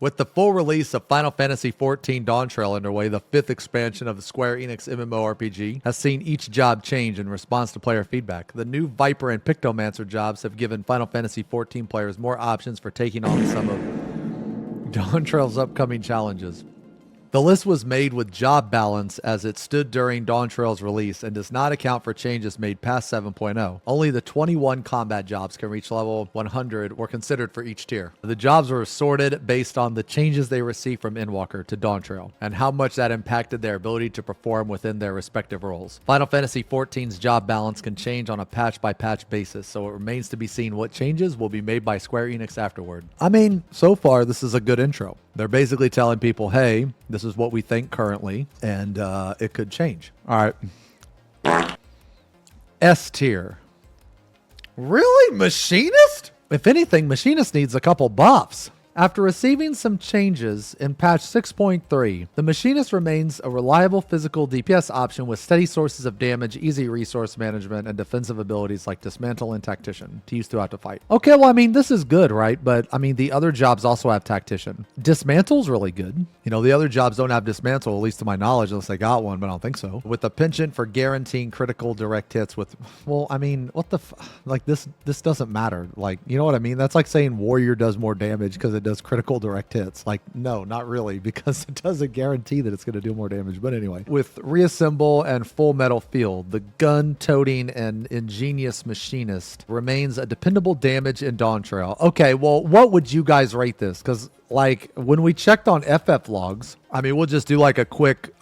With the full release of Final Fantasy XIV Dawntrail underway, the 5th expansion of the Square Enix MMORPG has seen each job change in response to player feedback. The new Viper and Pictomancer jobs have given Final Fantasy XIV players more options for taking on some of Dawntrail's upcoming challenges. The list was made with job balance as it stood during Dawntrail's release and does not account for changes made past 7.0. Only the 21 combat jobs can reach level 100 were considered for each tier. The jobs were sorted based on the changes they received from Endwalker to Dawntrail and how much that impacted their ability to perform within their respective roles. Final Fantasy XIV's job balance can change on a patch-by-patch basis, so it remains to be seen what changes will be made by Square Enix afterward. I mean, so far this is a good intro. They're basically telling people, hey, this is what we think currently, and it could change. All right. S tier. Really? Machinist? If anything, Machinist needs a couple buffs. After receiving some changes in patch 6.3, the Machinist remains a reliable physical DPS option with steady sources of damage, easy resource management, and defensive abilities like Dismantle and Tactician to use throughout the fight. Okay, well, I mean, this is good, right? But, I mean, the other jobs also have Tactician. Dismantle's really good. You know, the other jobs don't have Dismantle, at least to my knowledge, unless they got one, but I don't think so. With a penchant for guaranteeing critical direct hits with, well, I mean, what the like, this doesn't matter. Like, you know what I mean? That's like saying Warrior does more damage because it does critical direct hits. Like, no, not really, because it doesn't guarantee that it's going to do more damage. But anyway, with Reassemble and Full Metal Field, the gun-toting and ingenious Machinist remains a dependable damage in Dawntrail. Okay, well, what would you guys rate this? Because, like, when we checked on FF logs, I mean, we'll just do like a quick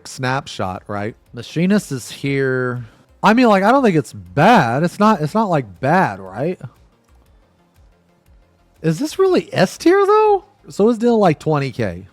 snapshot, right? Machinist is here. I mean, like, I don't think it's bad. It's not like bad, right? Is this really S tier though? So it's still like 20k.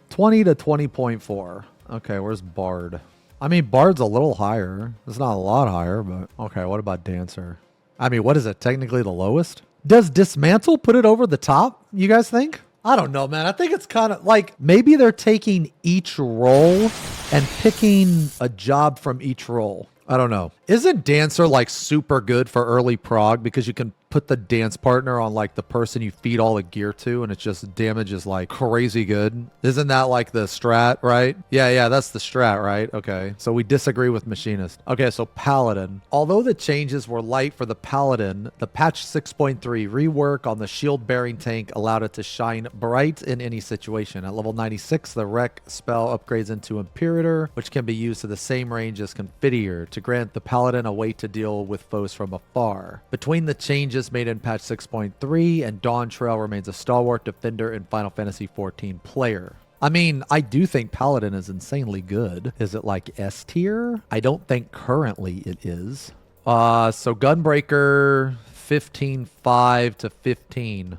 20 to 20.4. Okay, where's Bard? I mean, Bard's a little higher. It's not a lot higher, but okay, what about Dancer? I mean, what is it? Technically the lowest? Does Dismantle put it over the top, you guys think? I don't know, man. I think it's kind of like maybe they're taking each role and picking a job from each role. I don't know. Isn't Dancer like super good for early prog because you can put the dance partner on like the person you feed all the gear to and it's just damage is like crazy good? Isn't that like the strat, right? Yeah, that's the strat, right? Okay, so we disagree with Machinist. Okay, so Paladin. Although the changes were light for the Paladin, the patch 6.3 rework on the shield bearing tank allowed it to shine bright in any situation. At level 96, the Wreck spell upgrades into Imperator, which can be used to the same range as Confiteor to grant the Paladin a way to deal with foes from afar. Between the changes made in patch 6.3 and Dawntrail remains a stalwart defender in Final Fantasy XIV player. I mean, I do think Paladin is insanely good. Is it like S tier? I don't think currently it is. So Gunbreaker 15.5 to 15.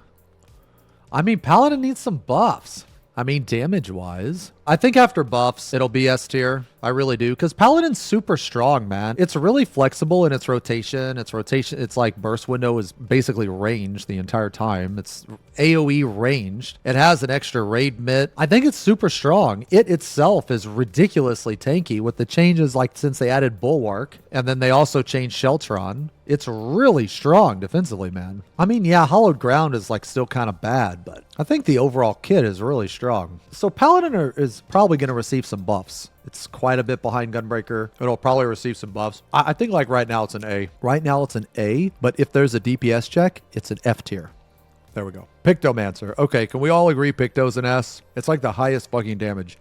I mean, Paladin needs some buffs. I mean, damage-wise. I think after buffs, it'll be S tier. I really do. Because Paladin's super strong, man. It's really flexible in its rotation. It's like burst window is basically ranged the entire time. It's AoE ranged. It has an extra raid mitt. I think it's super strong. It itself is ridiculously tanky with the changes like since they added Bulwark. And then they also changed Sheltron. It's really strong defensively, man. I mean, yeah, Hallowed Ground is like still kind of bad, but I think the overall kit is really strong. So Paladin is probably going to receive some buffs. It's quite a bit behind Gunbreaker. It'll probably receive some buffs. I think like right now it's an A. Right now it's an A, but if there's a DPS check, it's an F tier. There we go. Pictomancer. Okay, can we all agree Picto's an S? It's like the highest fucking damage.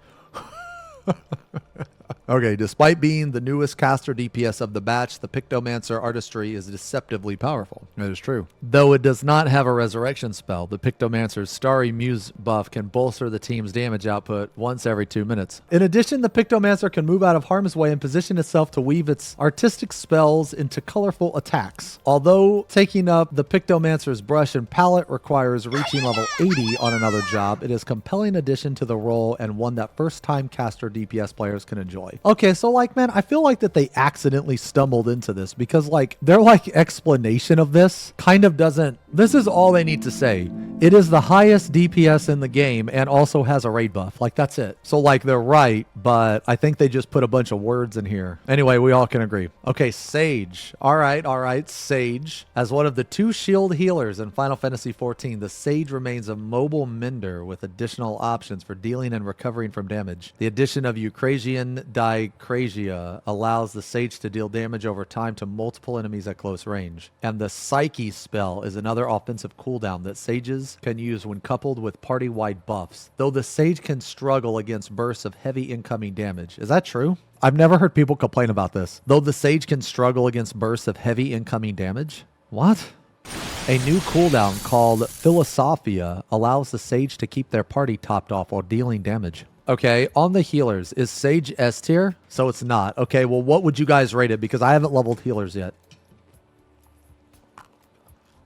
Okay, despite being the newest caster DPS of the batch, the Pictomancer artistry is deceptively powerful. That is true. Though it does not have a resurrection spell, the Pictomancer's Starry Muse buff can bolster the team's damage output once every 2 minutes. In addition, the Pictomancer can move out of harm's way and position itself to weave its artistic spells into colorful attacks. Although taking up the Pictomancer's brush and palette requires reaching level 80 on another job, it is a compelling addition to the role and one that first-time caster DPS players can enjoy. Okay, so like, man, I feel like that they accidentally stumbled into this because like their like explanation of this kind of doesn't, this is all they need to say. It is the highest DPS in the game and also has a raid buff. Like, that's it. So like they're right, but I think they just put a bunch of words in here. Anyway, we all can agree. Okay, Sage. All right. Sage. As one of the 2 shield healers in Final Fantasy XIV, the Sage remains a mobile mender with additional options for dealing and recovering from damage. The addition of Eucrasian Dicrasia allows the Sage to deal damage over time to multiple enemies at close range. And the Psyche spell is another offensive cooldown that Sages can use when coupled with party-wide buffs, though the Sage can struggle against bursts of heavy incoming damage. Is that true? I've never heard people complain about this. Though the Sage can struggle against bursts of heavy incoming damage? What? A new cooldown called Philosophia allows the Sage to keep their party topped off while dealing damage. Okay, on the healers, is Sage S tier? So it's not. Okay, well, what would you guys rate it? Because I haven't leveled healers yet.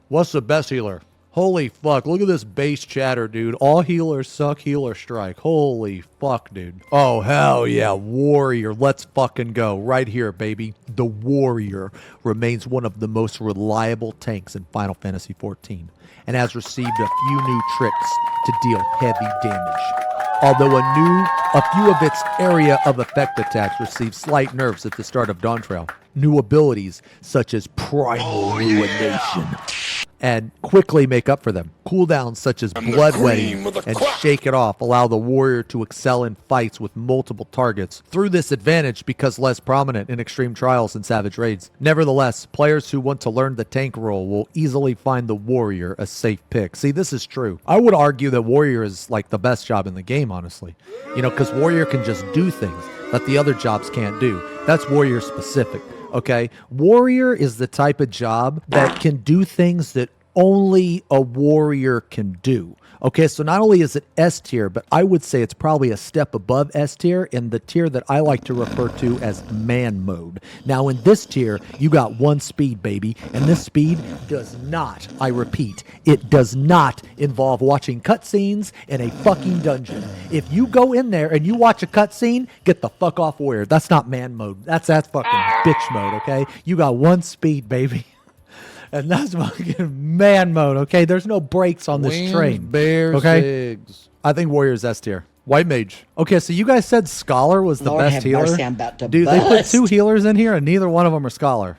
What's the best healer? Holy fuck, look at this base chatter, dude. All healers suck, healer strike. Holy fuck, dude. Oh, hell yeah, Warrior. Let's fucking go. Right here, baby. The Warrior remains one of the most reliable tanks in Final Fantasy XIV and has received a few new tricks to deal heavy damage. Although a few of its area of effect attacks receive slight nerfs at the start of Dawntrail. New abilities such as Primal Ruination and quickly make up for them. Cooldowns such as Blood Wedding and Shake It Off allow the Warrior to excel in fights with multiple targets. Through this advantage because less prominent in extreme trials and savage raids. Nevertheless, players who want to learn the tank role will easily find the Warrior a safe pick. See, this is true. I would argue that Warrior is like the best job in the game, honestly. You know, because Warrior can just do things that the other jobs can't do. That's Warrior specific. Okay, Warrior is the type of job that can do things that only a Warrior can do. Okay, so not only is it S tier, but I would say it's probably a step above S tier in the tier that I like to refer to as man mode. Now in this tier, you got 1 speed, baby, and this speed does not, I repeat, it does not involve watching cutscenes in a fucking dungeon. If you go in there and you watch a cutscene, get the fuck off Warrior. That's not man mode. That's fucking bitch mode, okay? You got 1 speed, baby. And that's fucking man mode, okay? There's no brakes on this train. Bears, okay? pigs. I think Warrior's S tier. White Mage. Okay, so you guys said Scholar was the best healer. Mercy, I'm about to Dude, bust. they put 2 healers in here, and neither one of them are Scholar.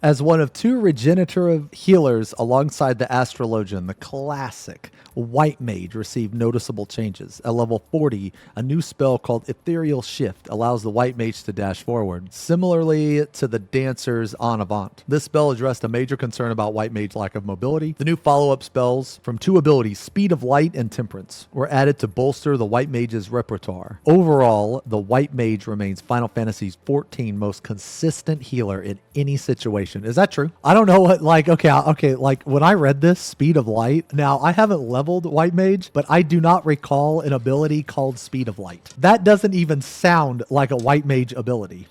As one of 2 regenerative healers alongside the Astrologian, the classic White Mage received noticeable changes. At level 40, a new spell called Ethereal Shift allows the White Mage to dash forward, similarly to the Dancer's En Avant. This spell addressed a major concern about White Mage lack of mobility. The new follow-up spells from 2 abilities, Speed of Light and Temperance, were added to bolster the White Mage's repertoire. Overall, the White Mage remains Final Fantasy XIV most consistent healer in any situation. Is that true? I don't know what, like, okay, like when I read this, Speed of Light, now I haven't leveled White Mage, but I do not recall an ability called Speed of Light. That doesn't even sound like a White Mage ability.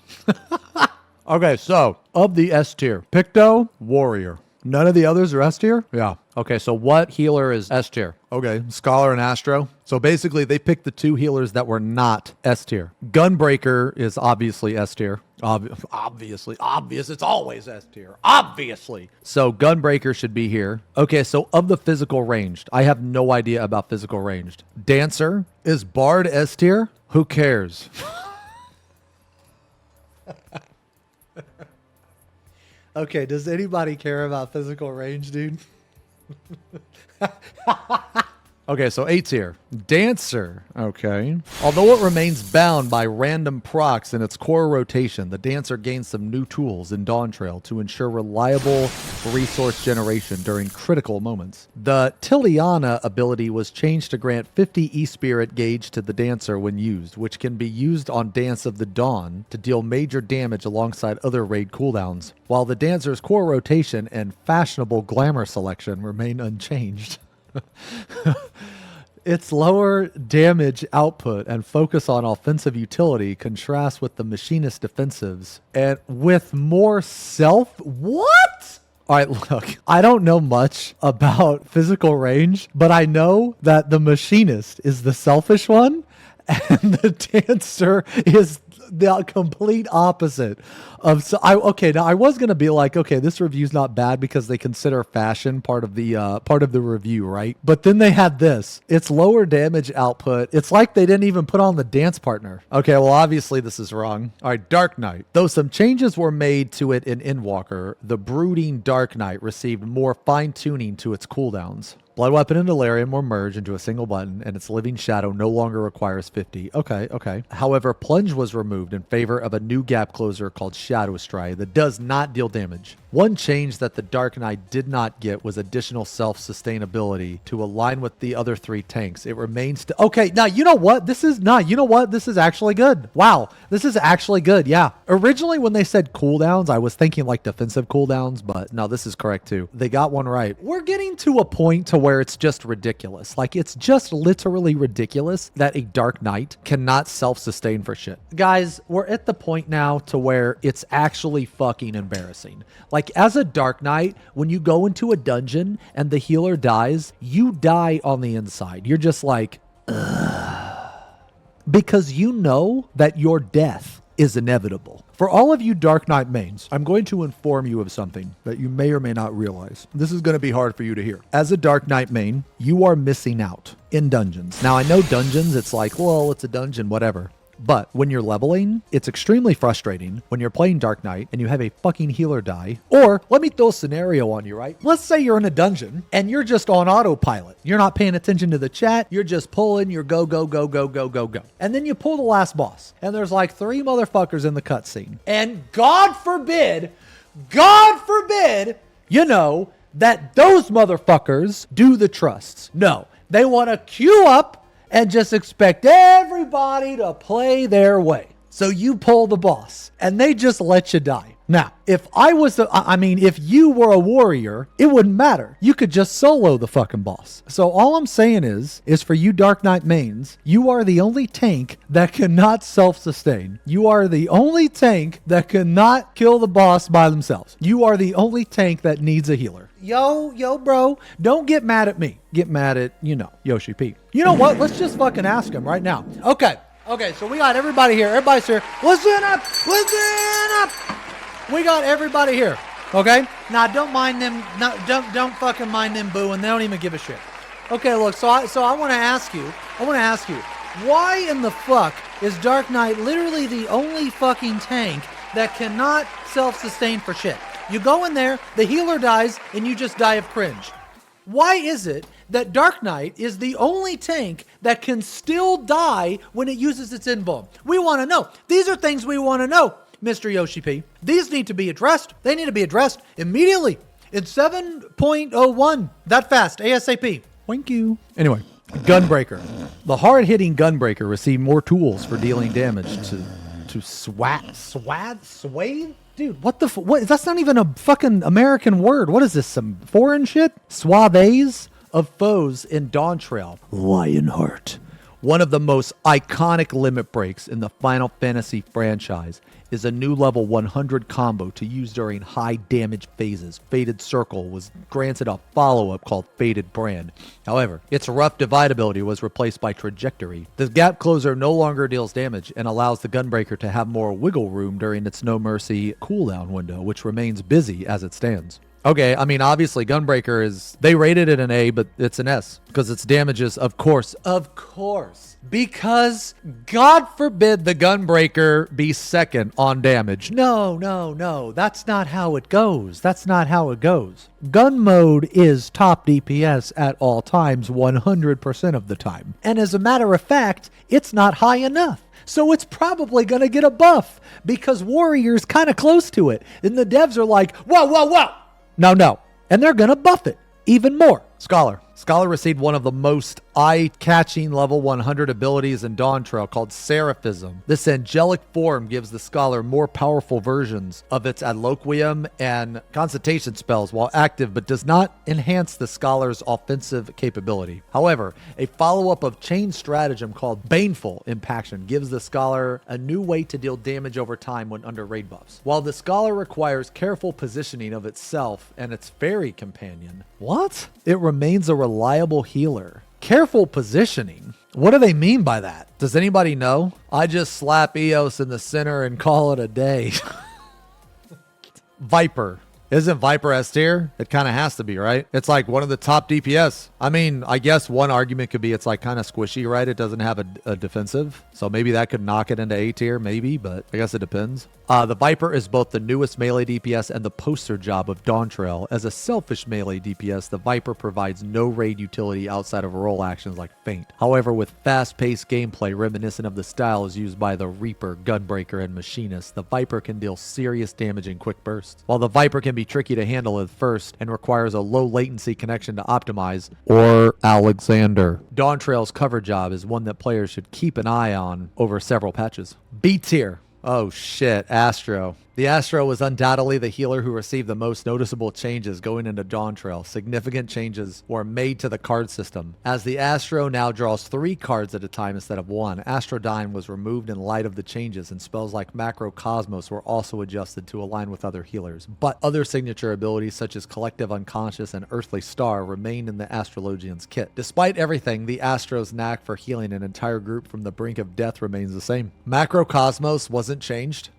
Okay, so of the S tier, Picto, Warrior. None of the others are S tier? Yeah. Okay, so what healer is S tier? Okay, Scholar and Astro. So basically, they picked the 2 healers that were not S tier. Gunbreaker is obviously S tier. Obviously. It's always S tier. Obviously. So Gunbreaker should be here. Okay, so of the physical ranged, I have no idea about physical ranged. Dancer, is Bard S tier? Who cares? Okay, does anybody care about physical range, dude? Okay, so 8 tier. Dancer. Okay. Although it remains bound by random procs in its core rotation, the Dancer gains some new tools in Dawntrail to ensure reliable resource generation during critical moments. The Tiliana ability was changed to grant 50 E-Spirit gauge to the Dancer when used, which can be used on Dance of the Dawn to deal major damage alongside other raid cooldowns, while the Dancer's core rotation and fashionable glamour selection remain unchanged. Its lower damage output and focus on offensive utility contrasts with the Machinist defensives and with more What? All right, look, I don't know much about physical range, but I know that the Machinist is the selfish one And the Dancer is the complete opposite of now I was gonna be like, okay, this review's not bad because they consider fashion part of the review, right? But then they had this. It's lower damage output. It's like they didn't even put on the dance partner. Okay, well obviously this is wrong. All right, Dark Knight. Though some changes were made to it in Endwalker, the brooding Dark Knight received more fine-tuning to its cooldowns. Blood Weapon and Delirium were merged into a single button, and its Living Shadow no longer requires 50. Okay. However, Plunge was removed in favor of a new gap closer called Shadow Stride that does not deal damage. One change that the Dark Knight did not get was additional self-sustainability to align with the other three tanks. It remains okay, now you know what? This is actually good. Wow, this is actually good, yeah. Originally when they said cooldowns, I was thinking like defensive cooldowns, but no, this is correct too. They got one right. We're getting to a point to where it's just ridiculous. Like, it's just literally ridiculous that a Dark Knight cannot self-sustain for shit. Guys, we're at the point now to where it's actually fucking embarrassing. Like, as a Dark Knight, when you go into a dungeon and the healer dies, you die on the inside. You're just like, ugh. Because you know that your death is inevitable. For all of you Dark Knight mains, I'm going to inform you of something that you may or may not realize. This is going to be hard for you to hear. As a Dark Knight main, you are missing out in dungeons. Now, I know dungeons, it's like, well, it's a dungeon, whatever. But when you're leveling, it's extremely frustrating when you're playing Dark Knight and you have a fucking healer die. Or let me throw a scenario on you, right? Let's say you're in a dungeon and you're just on autopilot. You're not paying attention to the chat. You're just pulling your go. And then you pull the last boss and there's like 3 motherfuckers in the cutscene. And God forbid, you know, that those motherfuckers do the trusts. No, they want to queue up and just expect everybody to play their way. So you pull the boss, and they just let you die. Now, if if you were a warrior, it wouldn't matter. You could just solo the fucking boss. So all I'm saying is for you Dark Knight mains, you are the only tank that cannot self-sustain. You are the only tank that cannot kill the boss by themselves. You are the only tank that needs a healer. Yo, bro, don't get mad at me. Get mad at, Yoshi P. You know what? Let's just fucking ask him right now. Okay, so we got everybody here. Everybody's here. Listen up. We got everybody here. Okay? Now, don't mind them. Don't fucking mind them booing. They don't even give a shit. Okay, look, so I want to ask you, why in the fuck is Dark Knight literally the only fucking tank that cannot self-sustain for shit? You go in there, the healer dies, and you just die of cringe. Why is it that Dark Knight is the only tank that can still die when it uses its invuln? We want to know. These are things we want to know, Mr. Yoshi P. These need to be addressed. They need to be addressed immediately. It's 7.01. That fast. ASAP. Thank you. Anyway, Gunbreaker. The hard-hitting Gunbreaker received more tools for dealing damage to swathe? Dude, what? That's not even a fucking American word. What is this, some foreign shit? Swathes of foes in Dawntrail. Lionheart. One of the most iconic limit breaks in the Final Fantasy franchise is a new level 100 combo to use during high damage phases. Fated Circle was granted a follow-up called Fated Brand. However, its rough divide ability was replaced by Trajectory. The gap closer no longer deals damage and allows the Gunbreaker to have more wiggle room during its No Mercy cooldown window, which remains busy as it stands. Okay, obviously Gunbreaker they rated it an A, but it's an S because its damages, of course, because God forbid the Gunbreaker be second on damage. No, that's not how it goes. Gun mode is top DPS at all times, 100% of the time. And as a matter of fact, it's not high enough. So it's probably going to get a buff because Warrior's kind of close to it. And the devs are like, whoa. No. And they're going to buff it even more. Scholar received one of the most eye-catching level 100 abilities in Dawntrail called Seraphism. This angelic form gives the Scholar more powerful versions of its Adloquium and Consultation spells while active, but does not enhance the Scholar's offensive capability. However, a follow-up of Chain Stratagem called Baneful Impaction gives the Scholar a new way to deal damage over time when under raid buffs. While the Scholar requires careful positioning of itself and its fairy companion, it remains a reliable healer, Careful positioning. What do they mean by that? Does anybody know? I just slap Eos in the center and call it a day. Viper. Isn't Viper S tier? It kind of has to be, right? It's like one of the top DPS. I mean, I guess one argument could be it's like kind of squishy, right? It doesn't have a defensive. So maybe that could knock it into A tier, maybe, but I guess it depends. The Viper is both the newest melee DPS and the poster job of Dawntrail. As a selfish melee DPS, the Viper provides no raid utility outside of role actions like Feint. However, with fast-paced gameplay reminiscent of the styles used by the Reaper, Gunbreaker, and Machinist, the Viper can deal serious damage in quick bursts. While the Viper can be tricky to handle at first and requires a low latency connection to optimize, or Alexander, Dawntrail's cover job is one that players should keep an eye on over several patches. B tier. Oh shit, Astro. The Astro was undoubtedly the healer who received the most noticeable changes going into Dawntrail. Significant changes were made to the card system. As the Astro now draws 3 cards at a time instead of 1, Astrodyne was removed in light of the changes, and spells like Macrocosmos were also adjusted to align with other healers. But other signature abilities such as Collective Unconscious and Earthly Star remain in the Astrologian's kit. Despite everything, the Astro's knack for healing an entire group from the brink of death remains the same. Macrocosmos wasn't changed.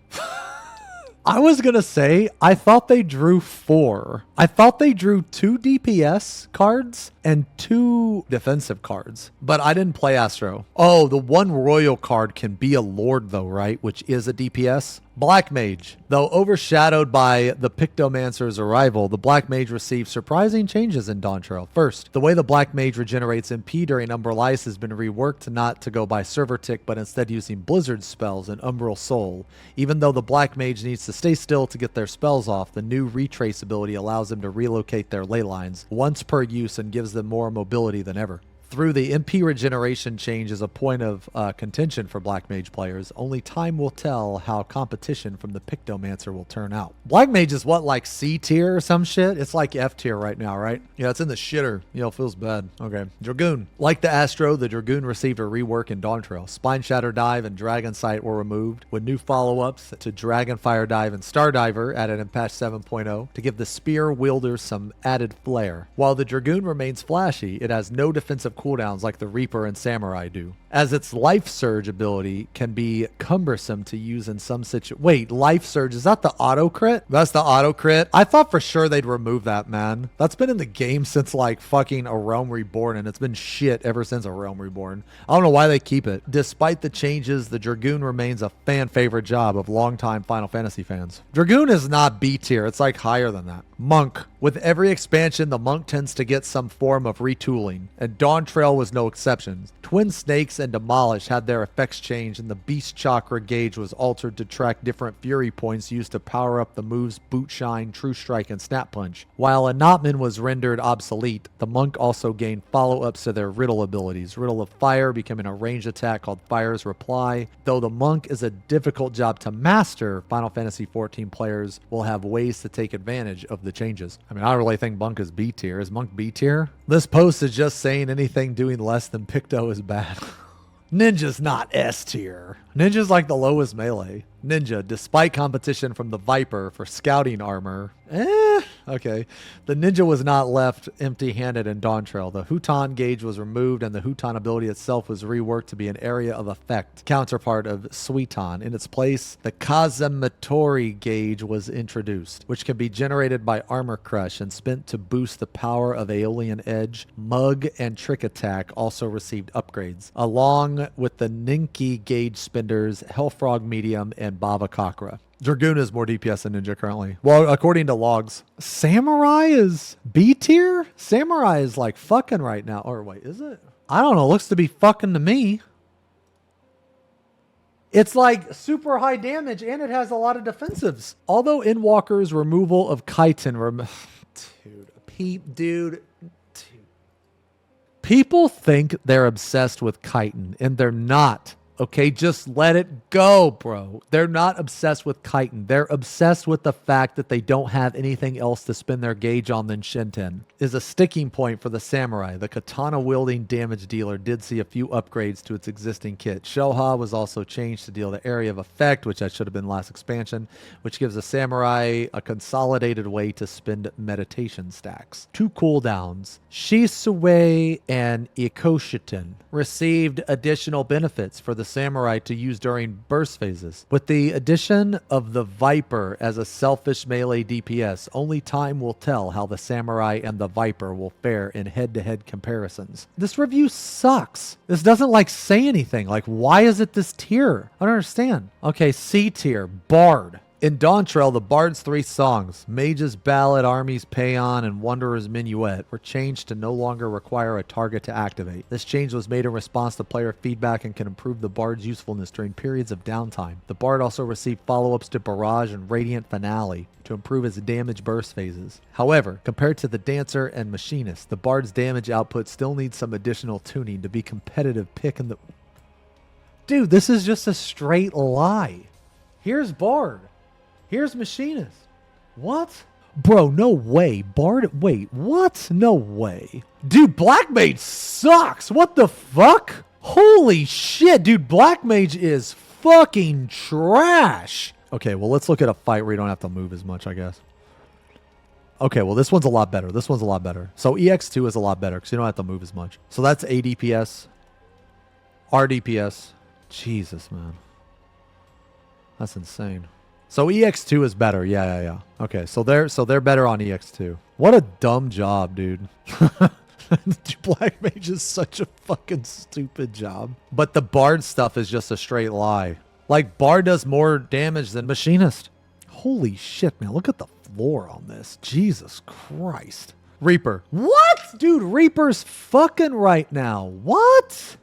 I was going to say, I thought they drew 4. I thought they drew 2 DPS cards and 2 defensive cards, but I didn't play Astro. Oh, the 1 Royal card can be a Lord though, right? Which is a DPS. Black Mage. Though overshadowed by the Pictomancer's arrival, the Black Mage received surprising changes in Dawntrail. First, the way the Black Mage regenerates MP during Umbral Ice has been reworked not to go by server tick, but instead using Blizzard spells and Umbral Soul. Even though the Black Mage needs to stay still to get their spells off, the new Retrace ability allows them to relocate their ley lines once per use and gives them more mobility than ever. Through the MP regeneration change is a point of contention for Black Mage players. Only time will tell how competition from the Pictomancer will turn out. Black Mage is what, like C tier or some shit? It's like F tier right now, right? Yeah, it's in the shitter. Feels bad. Okay. Dragoon. Like the Astro, the Dragoon received a rework in Dawntrail. Spine Shatter Dive and Dragon Sight were removed, with new follow-ups to Dragon Fire Dive and Star Diver added in patch 7.0 to give the spear wielder some added flair. While the Dragoon remains flashy, it has no defensive cooldowns like the Reaper and Samurai do, as its Life Surge ability can be cumbersome to use in some situations. Wait, Life Surge, is that the auto crit? That's the auto crit? I thought for sure they'd remove that, man. That's been in the game since like fucking A Realm Reborn, and it's been shit ever since A Realm Reborn. I don't know why they keep it. Despite the changes, the Dragoon remains a fan favorite job of longtime Final Fantasy fans. Dragoon is not B tier, it's like higher than that. Monk. With every expansion, the Monk tends to get some form of retooling, and Dawntrail was no exception. Twin Snakes and Demolish had their effects changed, and the Beast Chakra gauge was altered to track different Fury points used to power up the moves Boot Shine, True Strike, and Snap Punch. While Anatman was rendered obsolete, the Monk also gained follow-ups to their Riddle abilities. Riddle of Fire becoming a ranged attack called Fire's Reply. Though the Monk is a difficult job to master, Final Fantasy XIV players will have ways to take advantage of the changes. I mean, I really think Monk is B tier. Is Monk B tier? This post is just saying anything doing less than Picto is bad. Ninja's not S tier. Ninja's like the lowest melee. Ninja, despite competition from the Viper for scouting armor, okay. The Ninja was not left empty-handed in Dawntrail. The Huton gauge was removed, and the Huton ability itself was reworked to be an area of effect, counterpart of Suiton. In its place, the Kazamatori gauge was introduced, which can be generated by Armor Crush and spent to boost the power of Aeolian Edge. Mug and Trick Attack also received upgrades, along with the Ninki gauge spenders, Hellfrog Medium, and Bava Kakra. Dragoon is more DPS than Ninja currently. Well, according to logs. Samurai is B tier? Samurai is like fucking right now. Or wait, is it? I don't know. Looks to be fucking to me. It's like super high damage and it has a lot of defensives. Although Endwalker's removal of chitin... Dude. People think they're obsessed with chitin and they're not. Okay, just let it go, bro. They're not obsessed with chitin. They're obsessed with the fact that they don't have anything else to spin their gauge on than Shinten. Is a sticking point for the samurai. The katana-wielding damage dealer did see a few upgrades to its existing kit. Shoha was also changed to deal the area of effect, which that should have been last expansion, which gives the samurai a consolidated way to spend meditation stacks. 2 cooldowns. Shisue and Ikoshiten received additional benefits for the samurai to use during burst phases. With the addition of the Viper as a selfish melee DPS, only time will tell how the samurai and the Viper will fare in head-to-head comparisons. This review sucks. This doesn't like say anything. Like, why is it this tier? I don't understand. Okay, C tier, Bard. In Dawntrail, the Bard's 3 songs, Mage's Ballad, Army's Paean, and Wanderer's Minuet, were changed to no longer require a target to activate. This change was made in response to player feedback and can improve the Bard's usefulness during periods of downtime. The Bard also received follow-ups to Barrage and Radiant Finale to improve his damage burst phases. However, compared to the Dancer and Machinist, the Bard's damage output still needs some additional tuning to be competitive pick in the... Dude, this is just a straight lie. Here's Bard. Here's Machinist. What? Bro, no way. Bard, wait, what? No way. Dude, Black Mage sucks. What the fuck? Holy shit, dude, Black Mage is fucking trash. Okay, well, let's look at a fight where you don't have to move as much, I guess. Okay, well, this one's a lot better. This one's a lot better. So EX2 is a lot better because you don't have to move as much. So that's ADPS. RDPS. Jesus, man. That's insane. So EX2 is better. Yeah. Okay, so they're better on EX2. What a dumb job, dude. Black Mage is such a fucking stupid job. But the Bard stuff is just a straight lie. Like, Bard does more damage than Machinist. Holy shit, man. Look at the floor on this. Jesus Christ. Reaper. What? Dude, Reaper's fucking right now. What?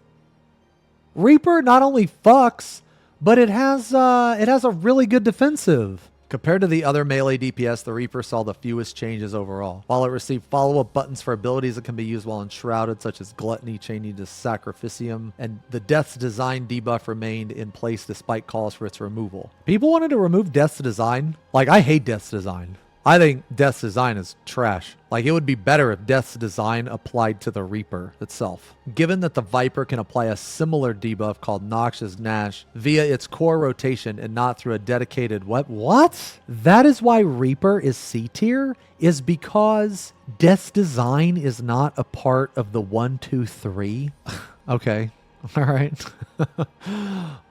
Reaper not only fucks, but it has a really good defensive. Compared to the other melee DPS, the Reaper saw the fewest changes overall. While it received follow-up buttons for abilities that can be used while enshrouded, such as Gluttony chaining to Sacrificium, and the Death's Design debuff remained in place despite calls for its removal. People wanted to remove Death's Design. Like, I hate Death's Design. I think Death's Design is trash. Like, it would be better if Death's Design applied to the Reaper itself. Given that the Viper can apply a similar debuff called Noxious Gnash via its core rotation and not through a dedicated What? That is why Reaper is C tier, is because Death's Design is not a part of the 1, 2, 3. Okay. All right.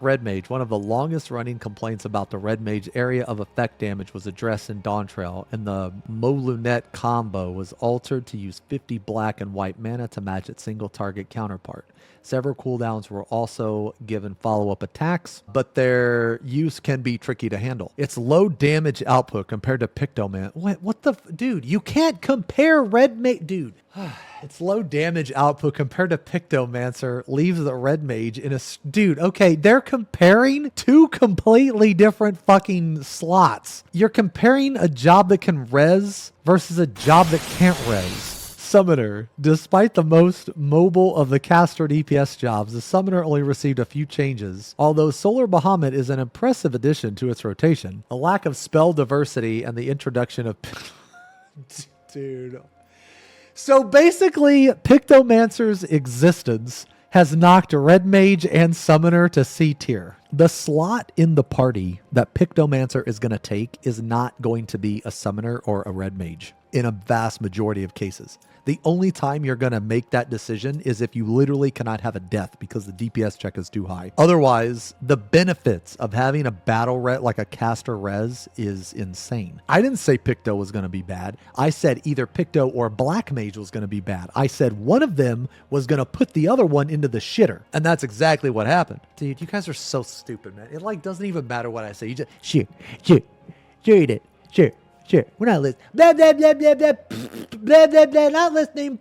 Red Mage. One of the longest running complaints about the Red Mage area of effect damage was addressed in Dawntrail, and the Mo-Lunette combo was altered to use 50 black and white mana to match its single target counterpart. Several cooldowns were also given follow-up attacks, but their use can be tricky to handle. Its low damage output compared to Pictomancer. What the... Dude, you can't compare Red Mage... Dude. Its low damage output compared to Pictomancer leaves the Red Mage in a... Dude, okay, they're comparing 2 completely different fucking slots. You're comparing a job that can res versus a job that can't res. Summoner. Despite the most mobile of the caster DPS jobs, the Summoner only received a few changes. Although Solar Bahamut is an impressive addition to its rotation, a lack of spell diversity and the introduction of... Dude... So basically, Pictomancer's existence has knocked Red Mage and Summoner to C tier. The slot in the party that Pictomancer is going to take is not going to be a Summoner or a Red Mage in a vast majority of cases. The only time you're going to make that decision is if you literally cannot have a death because the DPS check is too high. Otherwise, the benefits of having a battle res, like a caster res, is insane. I didn't say Picto was going to be bad. I said either Picto or Black Mage was going to be bad. I said one of them was going to put the other one into the shitter. And that's exactly what happened. Dude, you guys are so stupid, man. It like doesn't even matter what I say. You just, sure, we're not listening. Blah, blah, blah, blah, blah, blah, blah, blah, not listening.